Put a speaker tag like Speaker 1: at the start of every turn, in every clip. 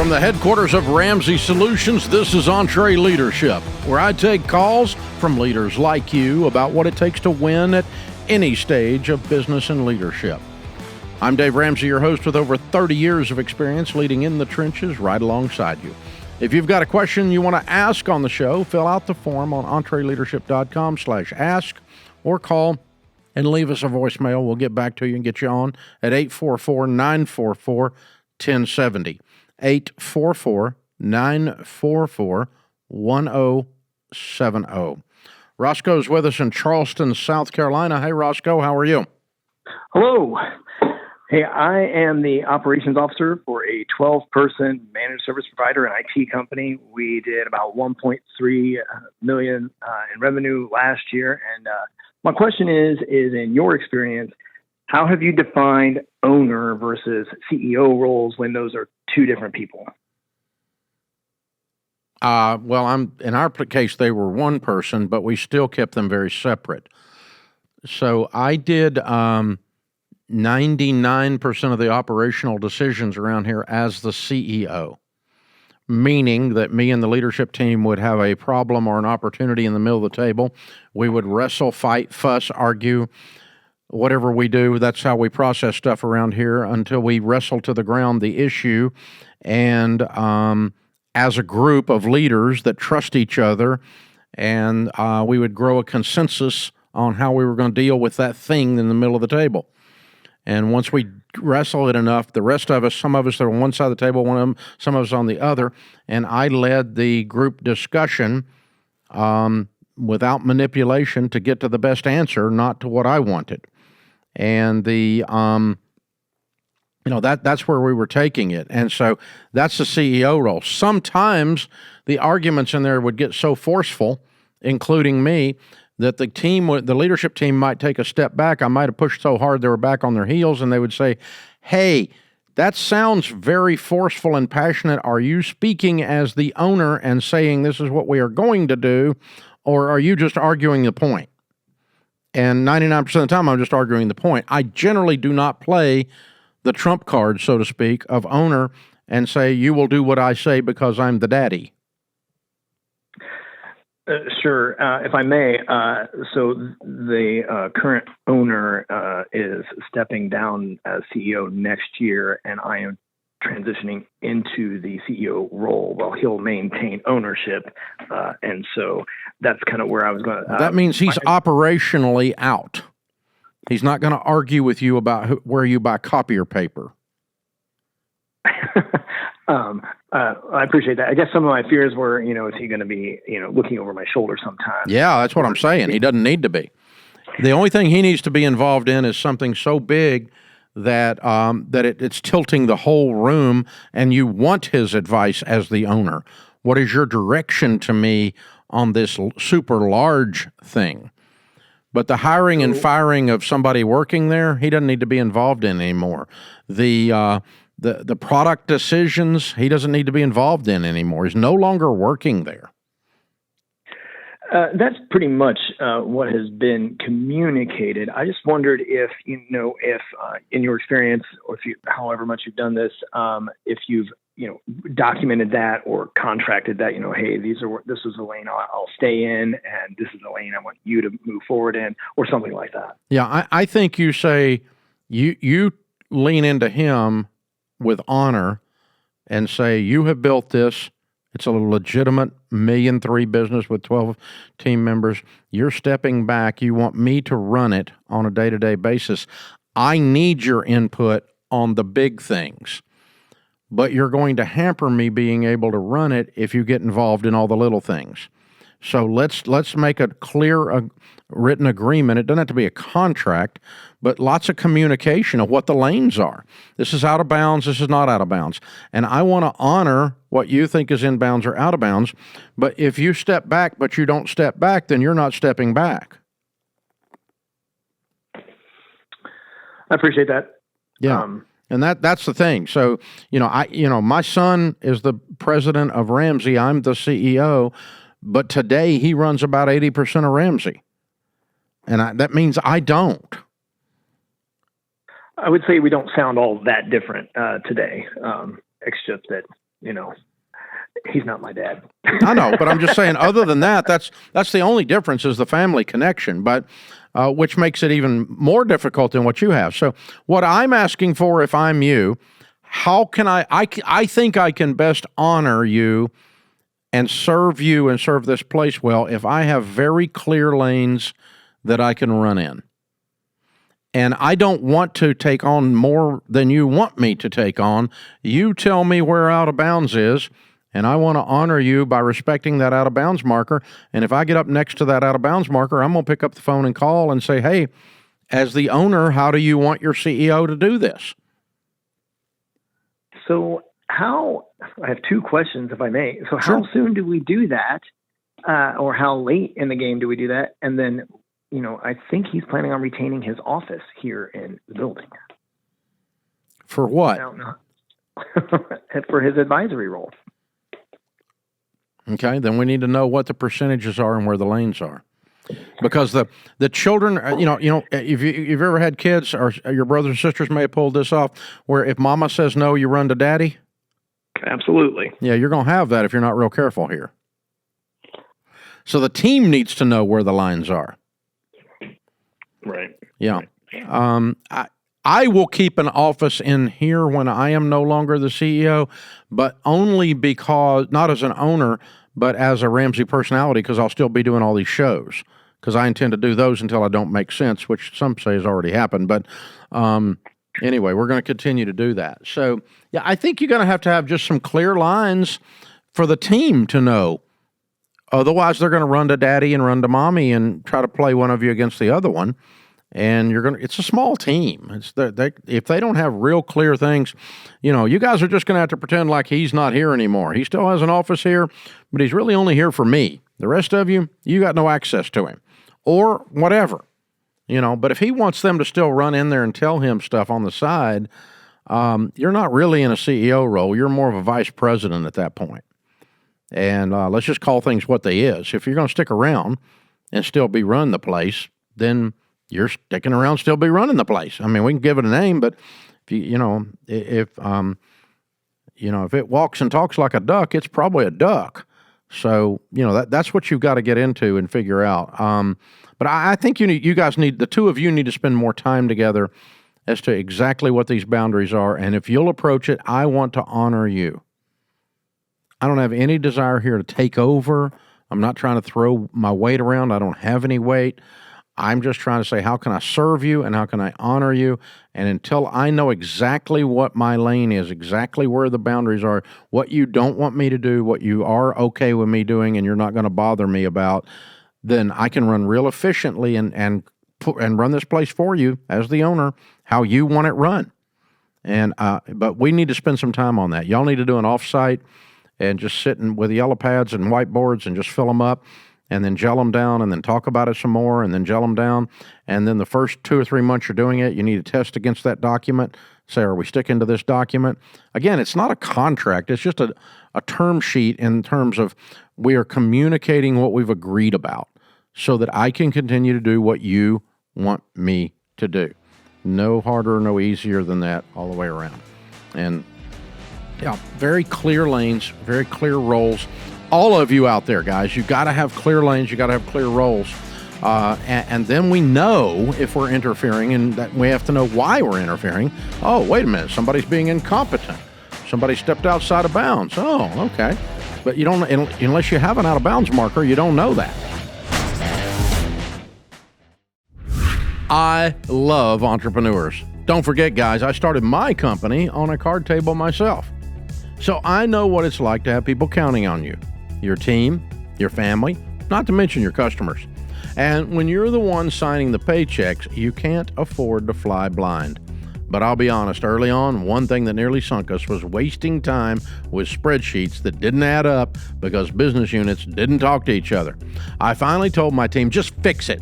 Speaker 1: From the headquarters of Ramsey Solutions, this is EntreLeadership, where I take calls from leaders like you about what it takes to win at any stage of business and leadership. I'm Dave Ramsey, your host with over 30 years of experience leading in the trenches right alongside you. If you've got a question you want to ask on the show, fill out the form on EntreLeadership.com/ask or call and leave us a voicemail. We'll get back to you and get you on at 844-944-1070. 844-944-1070. Roscoe's with us in Charleston, South Carolina. Hey, Roscoe, how are you?
Speaker 2: Hello. Hey, I am the operations officer for a 12-person managed service provider and IT company. We did about $1.3 million in revenue last year. And my question is in your experience, how have you defined owner versus CEO roles when those are two different people?
Speaker 1: Well, in our case, they were one person, but we still kept them very separate. So I did 99% of the operational decisions around here as the CEO, meaning that me and the leadership team would have a problem or an opportunity in the middle of the table. We would wrestle, fight, fuss, argue. Whatever we do, that's how we process stuff around here until we wrestle to the ground the issue. And as a group of leaders that trust each other, and we would grow a consensus on how we were going to deal with that thing in the middle of the table. And once we wrestle it enough, the rest of us, some of us are on one side of the table, some of us on the other, and I led the group discussion without manipulation to get to the best answer, not to what I wanted. And that's where we were taking it. And so that's the CEO role. Sometimes the arguments in there would get so forceful, including me, that the leadership team might take a step back. I might have pushed so hard they were back on their heels, and they would say, "Hey, that sounds very forceful and passionate. Are you speaking as the owner and saying this is what we are going to do, or are you just arguing the point?" And 99% of the time, I'm just arguing the point. I generally do not play the trump card, so to speak, of owner and say, you will do what I say because I'm the daddy.
Speaker 2: Sure. If I may, so the current owner is stepping down as CEO next year, and I am transitioning into the CEO role while he'll maintain ownership. And so that's kind of where I was going to...
Speaker 1: that means he's operationally out. He's not going to argue with you about where you buy copier paper.
Speaker 2: I appreciate that. I guess some of my fears were, is he going to be, looking over my shoulder sometimes?
Speaker 1: Yeah, that's what I'm saying. He doesn't need to be. The only thing he needs to be involved in is something so big that it's tilting the whole room, and you want his advice as the owner. What is your direction to me on this super large thing? But the hiring and firing of somebody working there, he doesn't need to be involved in anymore. The product decisions, he doesn't need to be involved in anymore. He's no longer working there.
Speaker 2: That's pretty much what has been communicated. I just wondered if in your experience, or however much you've done this, if you've documented that or contracted that. Hey, this is a lane I'll stay in, and this is a lane I want you to move forward in, or something like that.
Speaker 1: Yeah, I think you say you lean into him with honor and say, you have built this. It's a legitimate $1.3 million business with 12 team members. You're stepping back. You want me to run it on a day-to-day basis. I need your input on the big things, but you're going to hamper me being able to run it if you get involved in all the little things. So let's make a clear written agreement. It doesn't have to be a contract, but lots of communication of what the lanes are. This is out of bounds. This is not out of bounds. And I want to honor what you think is in bounds or out of bounds. But if you step back, but you don't step back, then you're not stepping back.
Speaker 2: I appreciate that.
Speaker 1: Yeah. And that's the thing. So, my son is the president of Ramsey. I'm the CEO. But today he runs about 80% of Ramsey. And that means I don't.
Speaker 2: I would say we don't sound all that different today. It's just that, he's not my dad.
Speaker 1: I know, but I'm just saying, other than that, that's the only difference is the family connection, but which makes it even more difficult than what you have. So what I'm asking for, if I'm you, how can I think I can best honor you and serve this place well if I have very clear lanes that I can run in. And I don't want to take on more than you want me to take on. You tell me where out of bounds is, and I want to honor you by respecting that out of bounds marker. And if I get up next to that out of bounds marker, I'm going to pick up the phone and call and say, hey, as the owner, how do you want your CEO to do this?
Speaker 2: So I have two questions, if I may. So
Speaker 1: Sure.
Speaker 2: how soon do we do that? Or how late in the game do we do that? And then, I think he's planning on retaining his office here in the building.
Speaker 1: For what?
Speaker 2: I don't know. For his advisory role.
Speaker 1: Okay, then we need to know what the percentages are and where the lanes are. Because the children, if you've ever had kids, or your brothers and sisters may have pulled this off, where if mama says no, you run to daddy.
Speaker 2: Absolutely.
Speaker 1: Yeah, you're going to have that if you're not real careful here. So the team needs to know where the lines are.
Speaker 2: Right.
Speaker 1: Yeah. I will keep an office in here when I am no longer the CEO, but only because, not as an owner, but as a Ramsey personality, because I'll still be doing all these shows, because I intend to do those until I don't make sense, which some say has already happened. But anyway, we're going to continue to do that. So, yeah, I think you're going to have just some clear lines for the team to know. Otherwise, they're going to run to daddy and run to mommy and try to play one of you against the other one. And it's a small team. If they don't have real clear things, you guys are just going to have to pretend like he's not here anymore. He still has an office here, but he's really only here for me. The rest of you got no access to him or whatever, but if he wants them to still run in there and tell him stuff on the side, you're not really in a CEO role. You're more of a vice president at that point. And let's just call things what they is. If you're going to stick around and still be running the place, then you're sticking around, still be running the place. I mean, we can give it a name, but if it walks and talks like a duck, it's probably a duck. So, that's what you've got to get into and figure out. But I think you guys the two of you need to spend more time together as to exactly what these boundaries are. And if you'll approach it, I want to honor you. I don't have any desire here to take over. I'm not trying to throw my weight around. I don't have any weight. I'm just trying to say, how can I serve you and how can I honor you? And until I know exactly what my lane is, exactly where the boundaries are, what you don't want me to do, what you are okay with me doing and you're not going to bother me about, then I can run real efficiently and run this place for you as the owner, how you want it run. And but we need to spend some time on that. Y'all need to do an offsite and just sitting with yellow pads and whiteboards and just fill them up. And then gel them down and then talk about it some more and then gel them down. And then the first 2 or 3 months you're doing it, you need to test against that document. Say, are we sticking to this document? Again, it's not a contract. It's just a term sheet in terms of we are communicating what we've agreed about so that I can continue to do what you want me to do. No harder, no easier than that all the way around. And yeah, very clear lanes, very clear roles. All of you out there, guys, you got to have clear lanes. You got to have clear roles. And then we know if we're interfering and that we have to know why we're interfering. Oh, wait a minute. Somebody's being incompetent. Somebody stepped outside of bounds. Oh, okay. But you don't, unless you have an out of bounds marker, you don't know that. I love entrepreneurs. Don't forget, guys, I started my company on a card table myself. So I know what it's like to have people counting on you. Your team, your family, not to mention your customers. And when you're the one signing the paychecks, you can't afford to fly blind. But I'll be honest, early on, one thing that nearly sunk us was wasting time with spreadsheets that didn't add up because business units didn't talk to each other. I finally told my team, just fix it.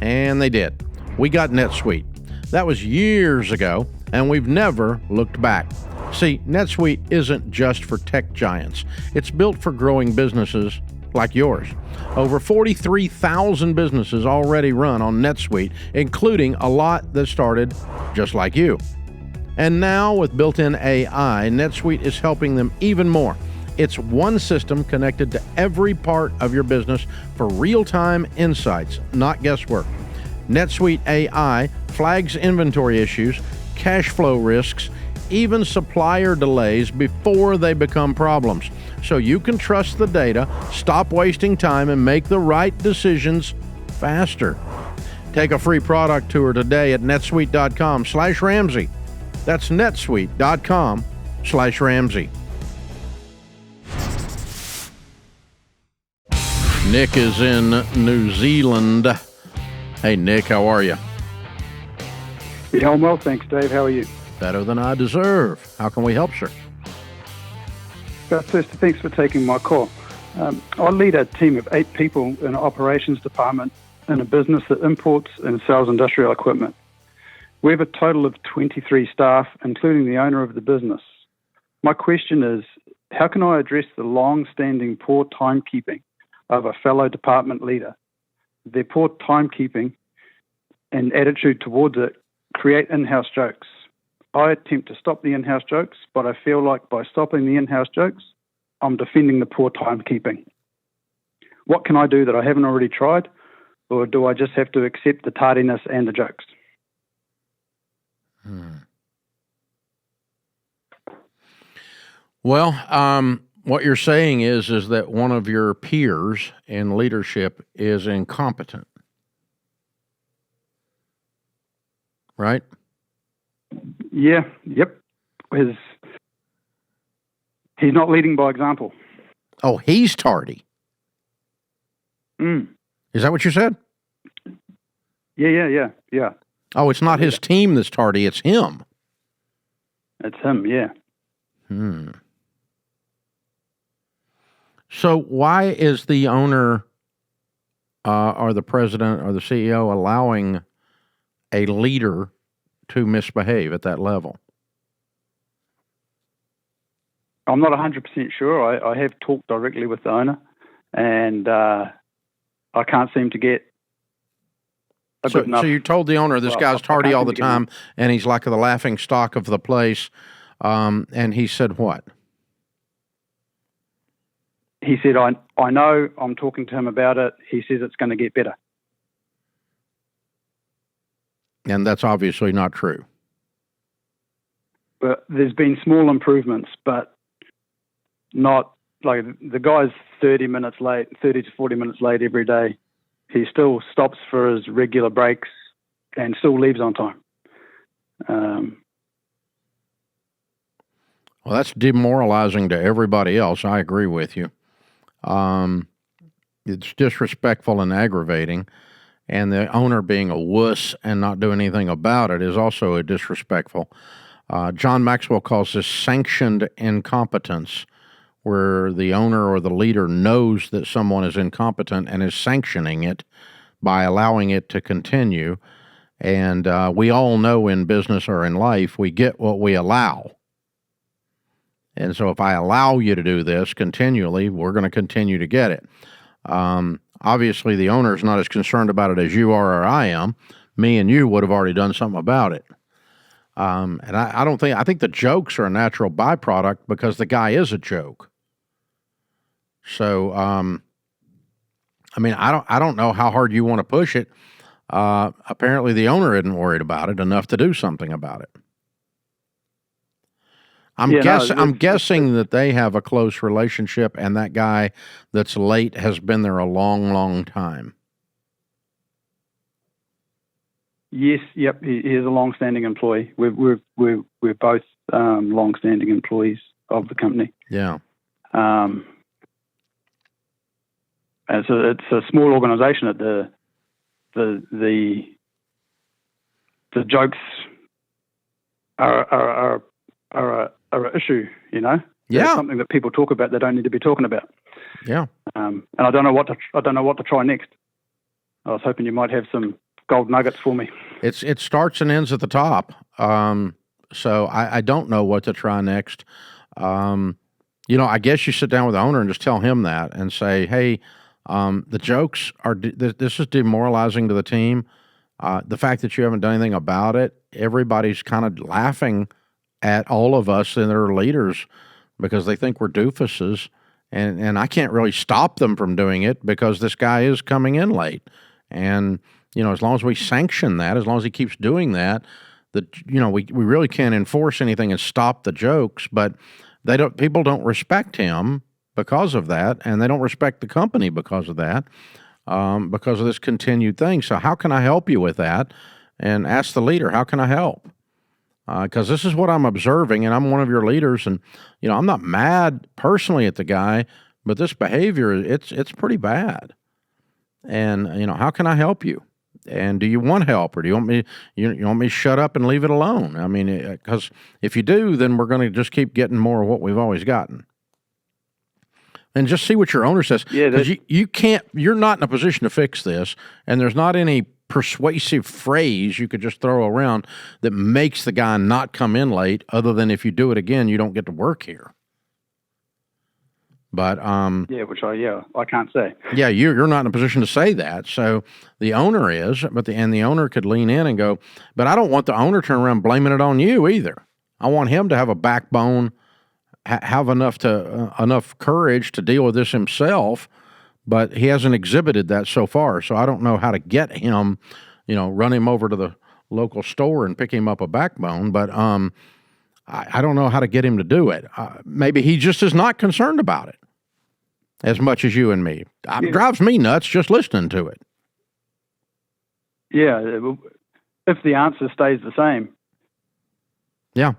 Speaker 1: And they did. We got NetSuite. That was years ago, and we've never looked back. See, NetSuite isn't just for tech giants. It's built for growing businesses like yours. Over 43,000 businesses already run on NetSuite, including a lot that started just like you. And now with built-in AI, NetSuite is helping them even more. It's one system connected to every part of your business for real-time insights, not guesswork. NetSuite AI flags inventory issues, cash flow risks, even supplier delays before they become problems. So you can trust the data, stop wasting time, and make the right decisions faster. Take a free product tour today at netsuite.com/Ramsey. That's netsuite.com/Ramsey. Nick is in New Zealand. Hey, Nick, how are you?
Speaker 3: Yeah, I'm well, thanks, Dave. How are you?
Speaker 1: Better than I deserve. How can we help, sir?
Speaker 3: First, thanks for taking my call. I lead a team of 8 people in an operations department in a business that imports and sells industrial equipment. We have a total of 23 staff, including the owner of the business. My question is, how can I address the long-standing poor timekeeping of a fellow department leader? Their poor timekeeping and attitude towards it create in-house jokes. I attempt to stop the in-house jokes, but I feel like by stopping the in-house jokes, I'm defending the poor timekeeping. What can I do that I haven't already tried, or do I just have to accept the tardiness and the jokes?
Speaker 1: Well, what you're saying is that one of your peers in leadership is incompetent, right?
Speaker 3: Yeah, yep. He's not leading by example.
Speaker 1: Oh, he's tardy.
Speaker 3: Mm.
Speaker 1: Is that what you said?
Speaker 3: Yeah.
Speaker 1: Oh, it's not his team that's tardy, it's him.
Speaker 3: It's him, yeah.
Speaker 1: So why is the owner or the president or the CEO allowing a leader to misbehave at that level?
Speaker 3: I'm not 100% sure. I have talked directly with the owner, and I can't seem to get a good enough.
Speaker 1: So you told the owner this guy's tardy all the time, and he's like the laughing stock of the place, and he said what?
Speaker 3: He said, I know, I'm talking to him about it. He says it's going to get better.
Speaker 1: And that's obviously not true.
Speaker 3: But there's been small improvements, but not like the guy's 30 to 40 minutes late every day. He still stops for his regular breaks and still leaves on time.
Speaker 1: Well, that's demoralizing to everybody else. I agree with you. It's disrespectful and aggravating, and the owner being a wuss and not doing anything about it is also a disrespectful. John Maxwell calls this sanctioned incompetence, where the owner or the leader knows that someone is incompetent and is sanctioning it by allowing it to continue. And we all know in business or in life, we get what we allow. And so if I allow you to do this continually, we're going to continue to get it. Obviously, the owner is not as concerned about it as you are or I am. Me and you would have already done something about it. And I think the jokes are a natural byproduct because the guy is a joke. So, I don't know how hard you want to push it. Apparently the owner isn't worried about it enough to do something about it. I'm guessing that they have a close relationship, and that guy that's late has been there a long, long time.
Speaker 3: Yes, yep, he is a long-standing employee. We're both long-standing employees of the company.
Speaker 1: Yeah.
Speaker 3: And so it's a small organization. The jokes are an issue, you know.
Speaker 1: Yeah.
Speaker 3: It's something that people talk about. They don't need to be talking about.
Speaker 1: Yeah.
Speaker 3: And I don't know what to try next. I was hoping you might have some gold nuggets for me.
Speaker 1: It starts and ends at the top. So I don't know what to try next. I guess you sit down with the owner and just tell him that and say, hey, the jokes are, this is demoralizing to the team. The fact that you haven't done anything about it, everybody's kind of laughing at all of us and their leaders because they think we're doofuses. And I can't really stop them from doing it because this guy is coming in late. And, as long as we sanction that, as long as he keeps doing that, we really can't enforce anything and stop the jokes, but people don't respect him because of that, and they don't respect the company because of that, because of this continued thing. So how can I help you with that? And ask the leader, how can I help? Because this is what I'm observing, and I'm one of your leaders, and I'm not mad personally at the guy, but this behavior, it's pretty bad. And how can I help you? And do you want help, or do you want me to shut up and leave it alone? I mean, because if you do, then we're going to just keep getting more of what we've always gotten. And just see what your owner says. Yeah, because you're not in a position to fix this, and there's not any persuasive phrase you could just throw around that makes the guy not come in late, other than if you do it again, you don't get to work here. But
Speaker 3: I can't say.
Speaker 1: Yeah, you're not in a position to say that. So the owner is, and the owner could lean in and go, but I don't want the owner to turn around blaming it on you either. I want him to have a backbone, have enough courage to deal with this himself. But he hasn't exhibited that so far, so I don't know how to get him, run him over to the local store and pick him up a backbone, but I don't know how to get him to do it. Maybe he just is not concerned about it as much as you and me. It drives me nuts just listening to it.
Speaker 3: Yeah, if the answer stays the same.
Speaker 1: Yeah.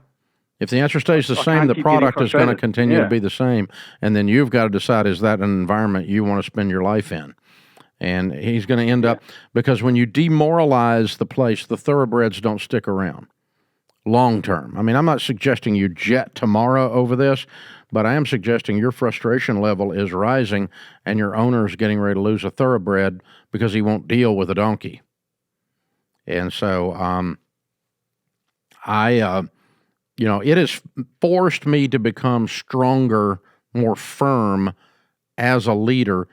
Speaker 1: If the answer stays the same, the product is going to continue to be the same. And then you've got to decide, is that an environment you want to spend your life in? And he's going to end up, because when you demoralize the place, the thoroughbreds don't stick around long term. I mean, I'm not suggesting you jet tomorrow over this, but I am suggesting your frustration level is rising and your owner is getting ready to lose a thoroughbred because he won't deal with a donkey. And so it has forced me to become stronger, more firm as a leader,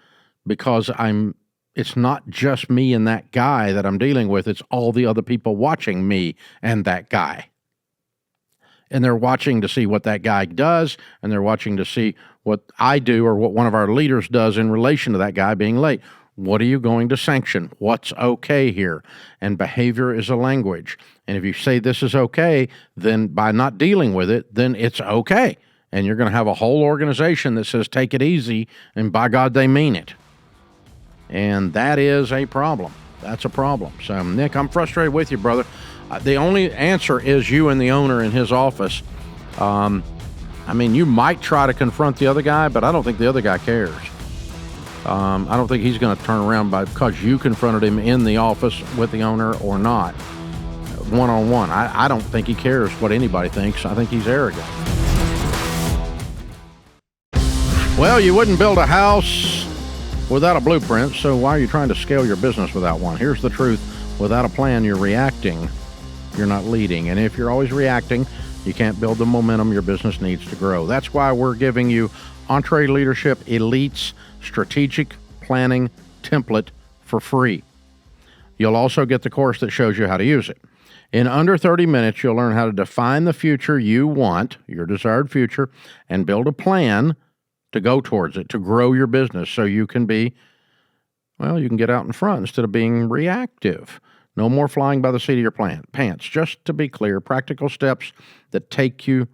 Speaker 1: because it's not just me and that guy that I'm dealing with, it's all the other people watching me and that guy. And they're watching to see what that guy does, and they're watching to see what I do or what one of our leaders does in relation to that guy being late. What are you going to sanction? What's okay here? And behavior is a language. And if you say this is okay, then by not dealing with it, then it's okay. And you're going to have a whole organization that says take it easy, and by God, they mean it. And that is a problem. That's a problem. So, Nick, I'm frustrated with you, brother. The only answer is you and the owner in his office. You might try to confront the other guy, but I don't think the other guy cares. I don't think he's going to turn around because you confronted him in the office with the owner or not, one-on-one. I don't think he cares what anybody thinks. I think he's arrogant. Well, you wouldn't build a house without a blueprint, so why are you trying to scale your business without one? Here's the truth. Without a plan, you're reacting. You're not leading. And if you're always reacting, you can't build the momentum your business needs to grow. That's why we're giving you EntreLeadership Elite's Strategic Planning Template for free. You'll also get the course that shows you how to use it. In under 30 minutes, you'll learn how to define the future you want, your desired future, and build a plan to go towards it, to grow your business so you can get out in front instead of being reactive. No more flying by the seat of your pants. Just to be clear, practical steps that take you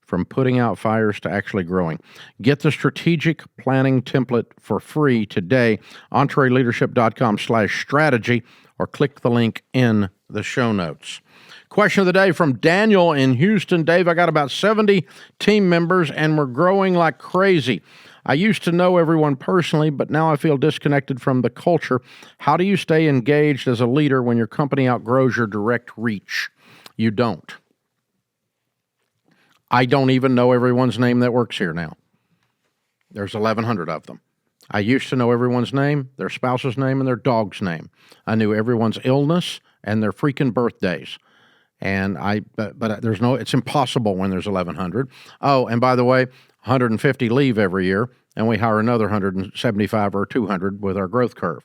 Speaker 1: from putting out fires to actually growing. Get the strategic planning template for free today, EntreLeadership.com/strategy, or click the link in the show notes. Question of the day from Daniel in Houston. Dave, I got about 70 team members and we're growing like crazy. I used to know everyone personally, but now I feel disconnected from the culture. How do you stay engaged as a leader when your company outgrows your direct reach? You don't. I don't even know everyone's name that works here now. There's 1,100 of them. I used to know everyone's name, their spouse's name, and their dog's name. I knew everyone's illness and their freaking birthdays. And it's impossible when there's 1,100. Oh, and by the way, 150 leave every year, and we hire another 175 or 200 with our growth curve.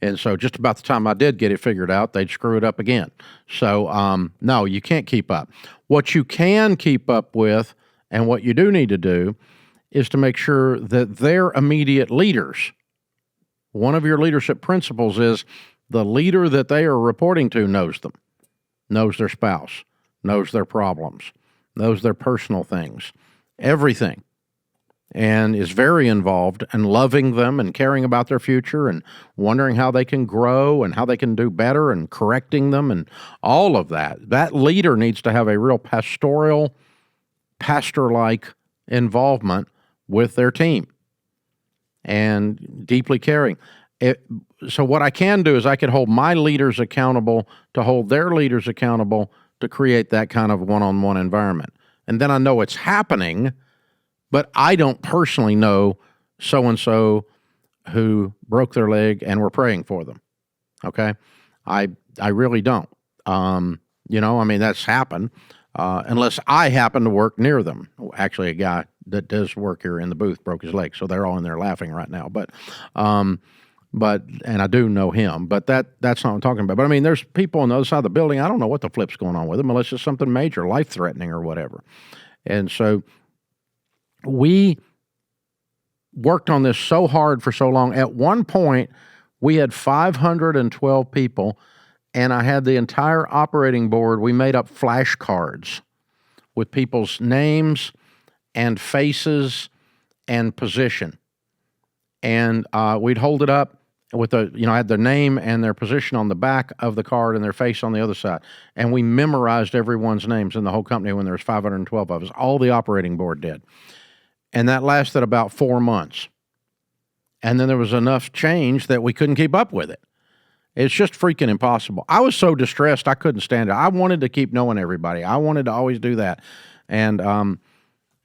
Speaker 1: And so just about the time I did get it figured out, they'd screw it up again. So no, you can't keep up. What you can keep up with, and what you do need to do, is to make sure that their immediate leaders, one of your leadership principles is the leader that they are reporting to knows them, knows their spouse, knows their problems, knows their personal things, everything, and is very involved and loving them and caring about their future and wondering how they can grow and how they can do better and correcting them and all of that. That leader needs to have a real pastoral, pastor-like involvement with their team and deeply caring. So what I can do is I can hold my leaders accountable to hold their leaders accountable to create that kind of one-on-one environment. And then I know it's happening, but I don't personally know so-and-so who broke their leg and we're praying for them, okay? I really don't. That's happened, unless I happen to work near them. Actually, a guy that does work here in the booth broke his leg, so they're all in there laughing right now. But I do know him, but that's not what I'm talking about. But I mean, there's people on the other side of the building, I don't know what the flip's going on with them unless it's something major, life-threatening or whatever. And so we worked on this so hard for so long. At one point, we had 512 people, and I had the entire operating board. We made up flashcards with people's names and faces and position. And we'd hold it up with I had their name and their position on the back of the card and their face on the other side. And we memorized everyone's names in the whole company when there was 512 of us. All the operating board did. And that lasted about 4 months. And then there was enough change that we couldn't keep up with it. It's just freaking impossible. I was so distressed, I couldn't stand it. I wanted to keep knowing everybody. I wanted to always do that. And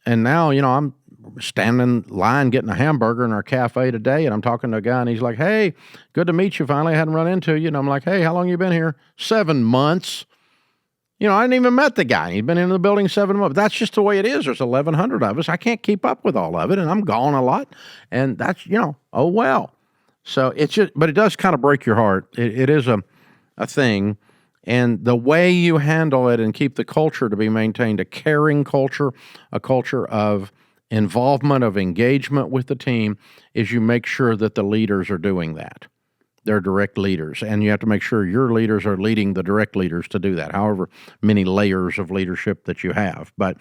Speaker 1: now, I'm standing in line getting a hamburger in our cafe today, and I'm talking to a guy, and he's like, "Hey, good to meet you finally. I hadn't run into you." And I'm like, "Hey, how long you been here?" 7 months. I hadn't even met the guy. He'd been in the building 7 months. That's just the way it is. There's 1,100 of us. I can't keep up with all of it, and I'm gone a lot. And that's, oh well. So but it does kind of break your heart. It is a thing. And the way you handle it and keep the culture to be maintained, a caring culture, a culture of involvement, of engagement with the team, is you make sure that the leaders are doing that. They're direct leaders. And you have to make sure your leaders are leading the direct leaders to do that, however many layers of leadership that you have. But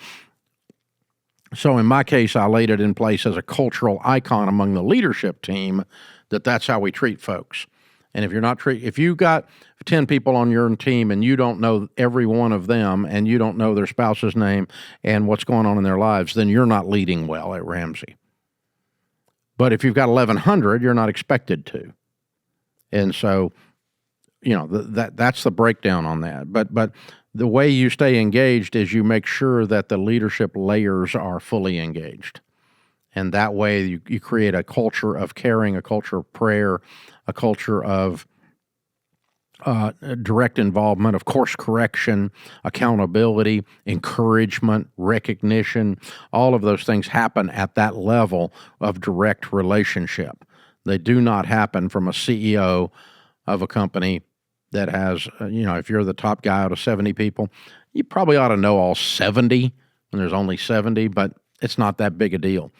Speaker 1: so in my case, I laid it in place as a cultural icon among the leadership team that's how we treat folks. And if you got 10 people on your team and you don't know every one of them and you don't know their spouse's name and what's going on in their lives, then you're not leading well at Ramsey. But if you've got 1,100, you're not expected to. And so, that's the breakdown on that. But the way you stay engaged is you make sure that the leadership layers are fully engaged. And that way you create a culture of caring, a culture of prayer, a culture of direct involvement, of course correction, accountability, encouragement, recognition. All of those things happen at that level of direct relationship. They do not happen from a CEO of a company that has, if you're the top guy out of 70 people, you probably ought to know all 70 when there's only 70, but it's not that big a deal.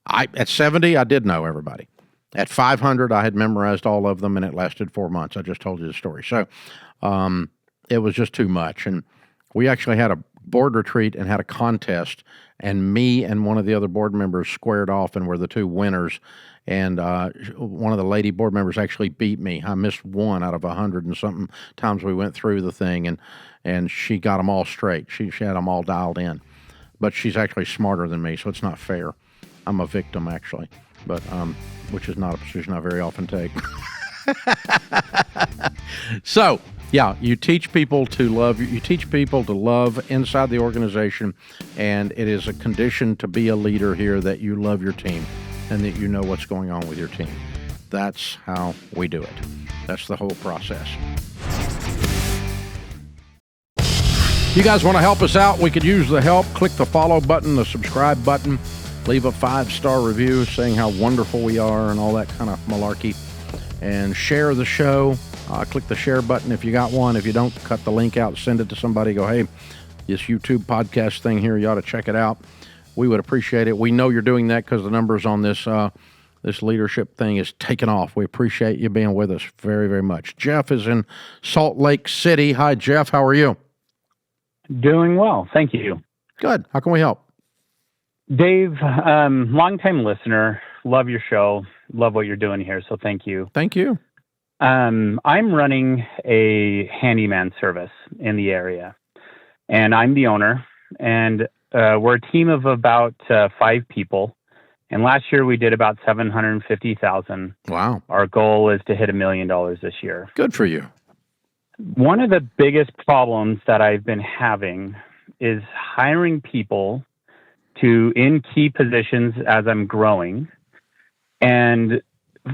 Speaker 1: At 70, I did know everybody. At 500, I had memorized all of them, and it lasted 4 months. I just told you the story. So it was just too much. And we actually had a board retreat and had a contest, and me and one of the other board members squared off and were the two winners. And one of the lady board members actually beat me. I missed one out of 100 and something times we went through the thing, and she got them all straight. She had them all dialed in. But she's actually smarter than me, so it's not fair. I'm a victim, actually, but which is not a position I very often take. So, yeah, you teach people to love. You teach people to love inside the organization, and it is a condition to be a leader here that you love your team and that you know what's going on with your team. That's how we do it. That's the whole process. You guys want to help us out? We could use the help. Click the follow button, the subscribe button. Leave a 5-star review saying how wonderful we are and all that kind of malarkey. and share the show. Click the share button if you got one. If you don't, cut the link out, send it to somebody. Go, hey, this YouTube podcast thing here, you ought to check it out. We would appreciate it. We know you're doing that because the numbers on this this leadership thing is taking off. We appreciate you being with us very, very much. Jeff is in Salt Lake City. Hi, Jeff. How are you?
Speaker 4: Doing well. Thank you.
Speaker 1: Good. How can we help?
Speaker 4: Dave, longtime listener. Love your show. Love what you're doing here. So thank you.
Speaker 1: Thank you.
Speaker 4: I'm running a handyman service in the area, and I'm the owner. And we're a team of about 5 people. And last year we did about $750,000.
Speaker 1: Wow.
Speaker 4: Our goal is to hit $1 million this year.
Speaker 1: Good for you.
Speaker 4: One of the biggest problems that I've been having is hiring people in key positions as I'm growing and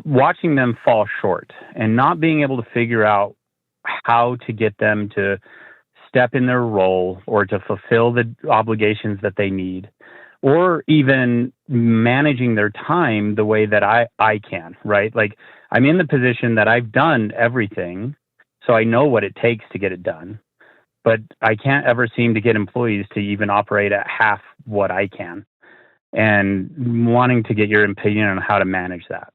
Speaker 4: watching them fall short and not being able to figure out how to get them to step in their role or to fulfill the obligations that they need, or even managing their time the way that I can, right? Like, I'm in the position that I've done everything, so I know what it takes to get it done, but I can't ever seem to get employees to even operate at half what I can, and wanting to get your opinion on how to manage that.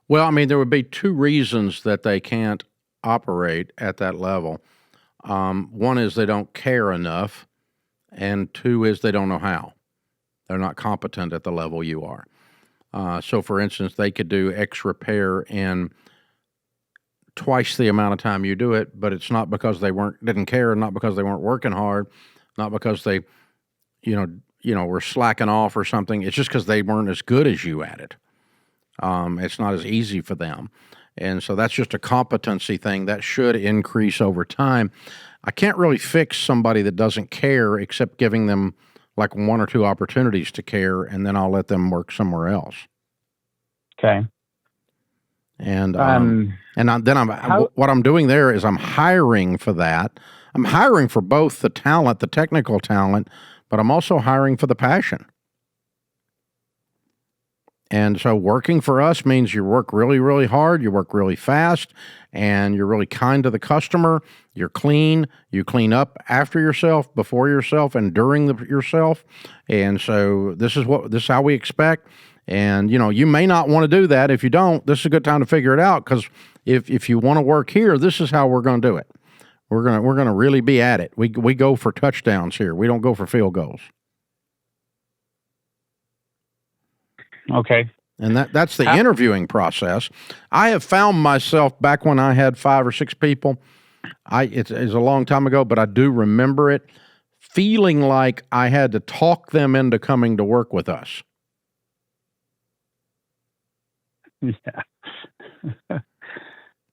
Speaker 1: Well, I mean, there would be 2 reasons that they can't operate at that level. One is they don't care enough, and 2 is they don't know how. They're not competent at the level you are. So, for instance, they could do X repair in twice the amount of time you do it, but it's not because they didn't care, not because they weren't working hard, not because they, were slacking off or something. It's just because they weren't as good as you at it. It's not as easy for them. And so that's just a competency thing that should increase over time. I can't really fix somebody that doesn't care except giving them like 1 or 2 opportunities to care, and then I'll let them work somewhere else.
Speaker 4: Okay.
Speaker 1: And what I'm doing there is I'm hiring for that. I'm hiring for both the talent, the technical talent, but I'm also hiring for the passion. And so working for us means you work really, really hard, you work really fast, and you're really kind to the customer. You're clean. You clean up after yourself, before yourself, and during yourself. And so this is how we expect. And, you may not want to do that. If you don't, this is a good time to figure it out, because if you want to work here, this is how we're going to do it. We're going to really be at it. We go for touchdowns here. We don't go for field goals.
Speaker 4: Okay.
Speaker 1: And that's the interviewing process. I have found myself back when I had 5 or 6 people, it's a long time ago, but I do remember it, feeling like I had to talk them into coming to work with us.
Speaker 4: Yeah.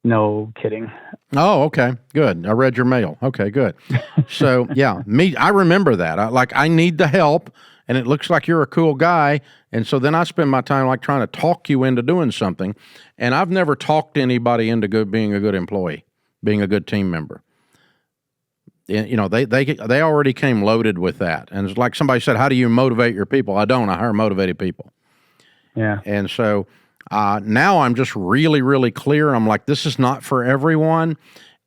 Speaker 4: No kidding.
Speaker 1: Oh, okay. Good. I read your mail. Okay, good. So, yeah, I remember that. I need the help, and it looks like you're a cool guy. And so then I spend my time like trying to talk you into doing something. And I've never talked anybody into being a good employee, being a good team member. They already came loaded with that. And it's like somebody said, how do you motivate your people? I don't. I hire motivated people.
Speaker 4: Yeah.
Speaker 1: And so now I'm just really, really clear. I'm like, this is not for everyone.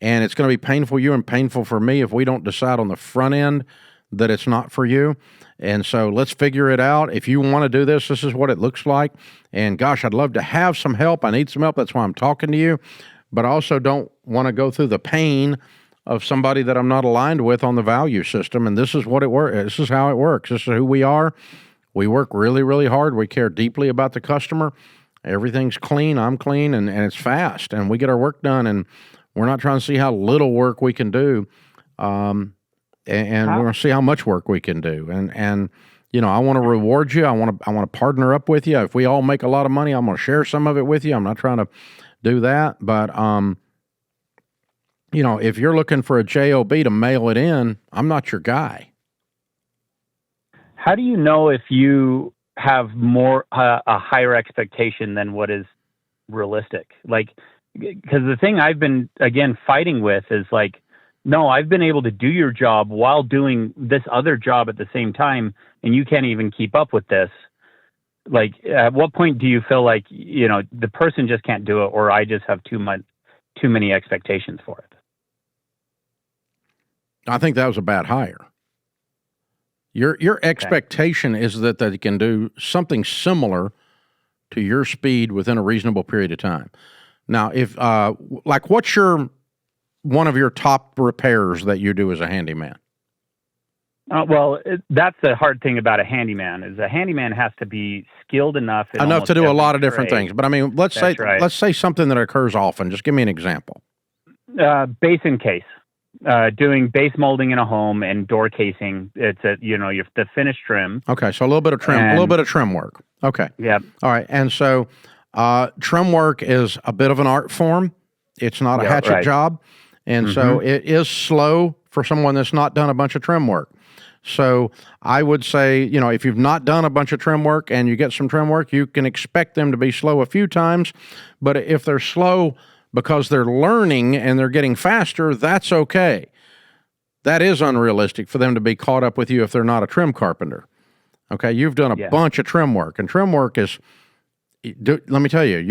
Speaker 1: And it's going to be painful for you and painful for me if we don't decide on the front end that it's not for you. And so let's figure it out. If you want to do this, this is what it looks like. And gosh, I'd love to have some help. I need some help. That's why I'm talking to you. But I also don't want to go through the pain of somebody that I'm not aligned with on the value system. And this is what it works. This is how it works. This is who we are. We work really, really hard. We care deeply about the customer. Everything's clean. I'm clean, and it's fast. And we get our work done. And we're not trying to see how little work we can do. And we're going to see how much work we can do. And I want to reward you. I want to partner up with you. If we all make a lot of money, I'm going to share some of it with you. I'm not trying to do that. But, if you're looking for a job to mail it in, I'm not your guy.
Speaker 4: How do you know if you have more a higher expectation than what is realistic? Like, because the thing I've been, again, fighting with is like, no, I've been able to do your job while doing this other job at the same time, and you can't even keep up with this. Like, at what point do you feel like, the person just can't do it, or I just have too many expectations for it?
Speaker 1: I think that was a bad hire. Your expectation is that they can do something similar to your speed within a reasonable period of time. Now, if what's one of your top repairs that you do as a handyman?
Speaker 4: That's the hard thing about a handyman is a handyman has to be skilled enough
Speaker 1: to do a lot of different things. But I mean, let's say something that occurs often. Just give me an example.
Speaker 4: Base and case. Doing base molding in a home and door casing. It's the finished trim.
Speaker 1: Okay, so a little bit of trim work. Okay.
Speaker 4: Yeah.
Speaker 1: All right, and so trim work is a bit of an art form. It's not a hatchet job, and so it is slow for someone that's not done a bunch of trim work. So I would say, if you've not done a bunch of trim work and you get some trim work, you can expect them to be slow a few times. But if they're slow because they're learning and they're getting faster, that's okay. That is unrealistic for them to be caught up with you if they're not a trim carpenter. Okay, you've done a bunch of trim work, and trim work is, let me tell you,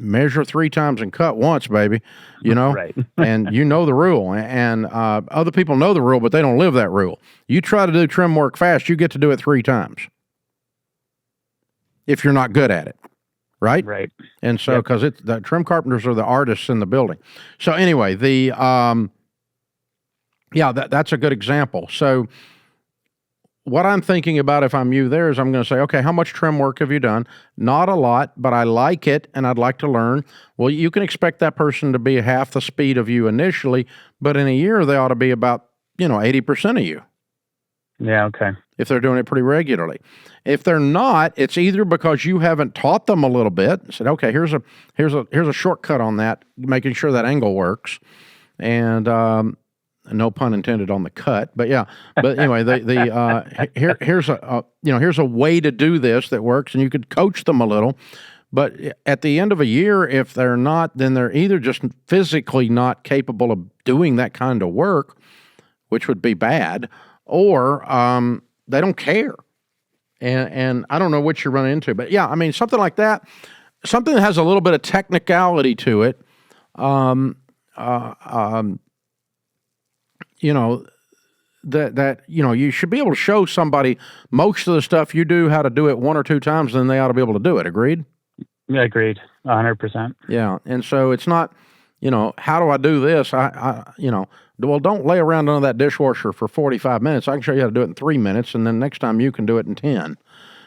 Speaker 1: measure 3 times and cut once, baby,
Speaker 4: Right.
Speaker 1: and the rule, and other people know the rule, but they don't live that rule. You try to do trim work fast, you get to do it 3 times if you're not good at it. Right?
Speaker 4: Right.
Speaker 1: And so, because the trim carpenters are the artists in the building. So anyway, that's a good example. So what I'm thinking about if I'm you there is I'm going to say, okay, how much trim work have you done? Not a lot, but I like it and I'd like to learn. Well, you can expect that person to be half the speed of you initially, but in a year they ought to be about, 80% of you.
Speaker 4: Yeah, okay.
Speaker 1: If they're doing it pretty regularly. If they're not, it's either because you haven't taught them a little bit. Said, okay, here's a shortcut on that, making sure that angle works, and no pun intended on the cut. But yeah, but anyway, here's a way to do this that works, and you could coach them a little. But at the end of a year, if they're not, then they're either just physically not capable of doing that kind of work, which would be bad, or they don't care. And I don't know what you run into, but yeah, I mean, something like that, something that has a little bit of technicality to it, you should be able to show somebody most of the stuff you do, how to do it 1 or 2 times, then they ought to be able to do it. Agreed?
Speaker 4: Yeah, agreed. 100%.
Speaker 1: Yeah. And so it's not, how do I do this? Well, don't lay around under that dishwasher for 45 minutes. I can show you how to do it in 3 minutes, and then next time you can do it in 10.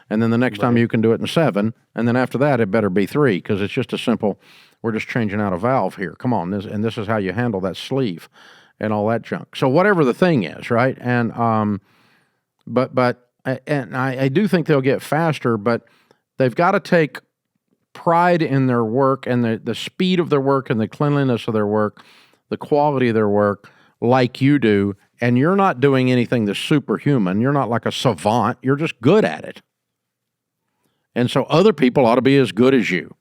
Speaker 1: And then the next time you can do it in 7. And then after that, it better be 3, because it's just a simple, we're just changing out a valve here. Come on, this is how you handle that sleeve and all that junk. So whatever the thing is, right? And I do think they'll get faster, but they've got to take pride in their work and the speed of their work and the cleanliness of their work, the quality of their work, like you do, and you're not doing anything that's superhuman. You're not like a savant. You're just good at it. And so other people ought to be as good as you.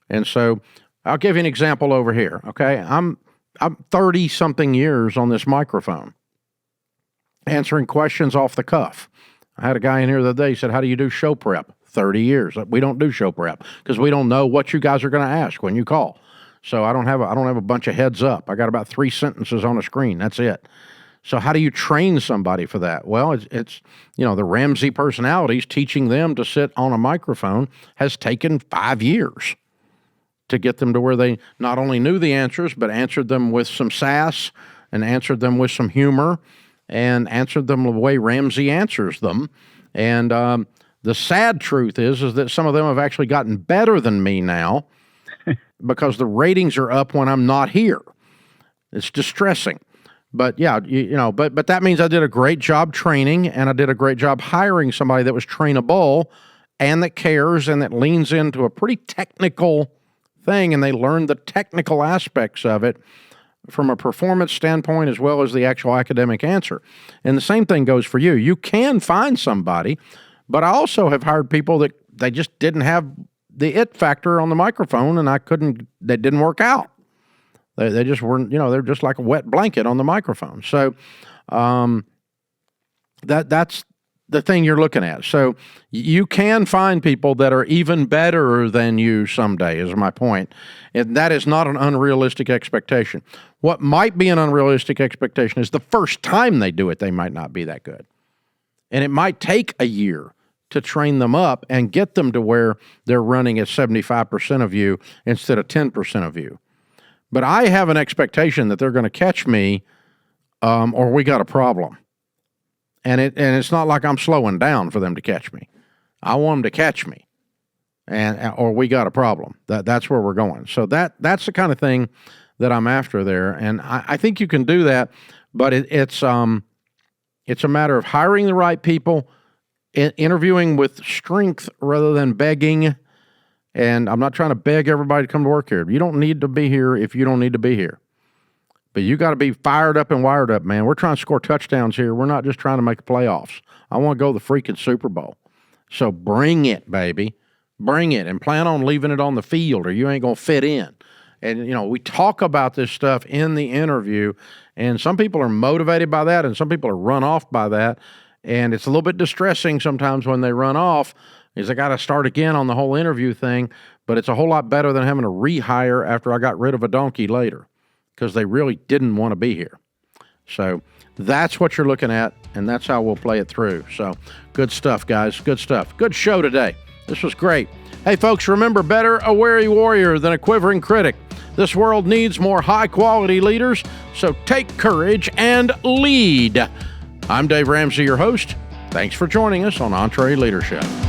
Speaker 1: And so I'll give you an example over here, okay? I'm 30-something years on this microphone, answering questions off the cuff. I had a guy in here the other day, he said, how do you do show prep? 30 years. We don't do show prep because we don't know what you guys are going to ask when you call. So I don't have a bunch of heads up. I got about 3 sentences on a screen. That's it. So how do you train somebody for that? Well, it's the Ramsey personalities, teaching them to sit on a microphone has taken 5 years to get them to where they not only knew the answers, but answered them with some sass and answered them with some humor and answered them the way Ramsey answers them. And the sad truth is that some of them have actually gotten better than me now because the ratings are up when I'm not here. It's distressing. But yeah, but that means I did a great job training, and I did a great job hiring somebody that was trainable and that cares and that leans into a pretty technical thing, and they learned the technical aspects of it from a performance standpoint as well as the actual academic answer. And the same thing goes for you. You can find somebody, but I also have hired people that they just didn't have the it factor on the microphone, and they didn't work out. They just weren't, they're just like a wet blanket on the microphone. So that's the thing you're looking at. So you can find people that are even better than you someday, is my point. And that is not an unrealistic expectation. What might be an unrealistic expectation is the first time they do it, they might not be that good. And it might take a year to train them up and get them to where they're running at 75% of you instead of 10% of you. But I have an expectation that they're going to catch me or we got a problem. And it's not like I'm slowing down for them to catch me. I want them to catch me, or we got a problem. That's where we're going. So that's the kind of thing that I'm after there, and I think you can do that. But it's a matter of hiring the right people, interviewing with strength rather than begging. And I'm not trying to beg everybody to come to work here. You don't need to be here if you don't need to be here. But you got to be fired up and wired up, man. We're trying to score touchdowns here. We're not just trying to make the playoffs. I want to go to the freaking Super Bowl. So bring it, baby. Bring it, and plan on leaving it on the field or you ain't going to fit in. And, we talk about this stuff in the interview, and some people are motivated by that and some people are run off by that. And it's a little bit distressing sometimes when they run off, is I got to start again on the whole interview thing, but it's a whole lot better than having to rehire after I got rid of a donkey later, because they really didn't want to be here. So that's what you're looking at, and that's how we'll play it through. So good stuff, guys. Good stuff. Good show today. This was great. Hey, folks, remember, better a wary warrior than a quivering critic. This world needs more high-quality leaders, so take courage and lead. I'm Dave Ramsey, your host. Thanks for joining us on EntreLeadership.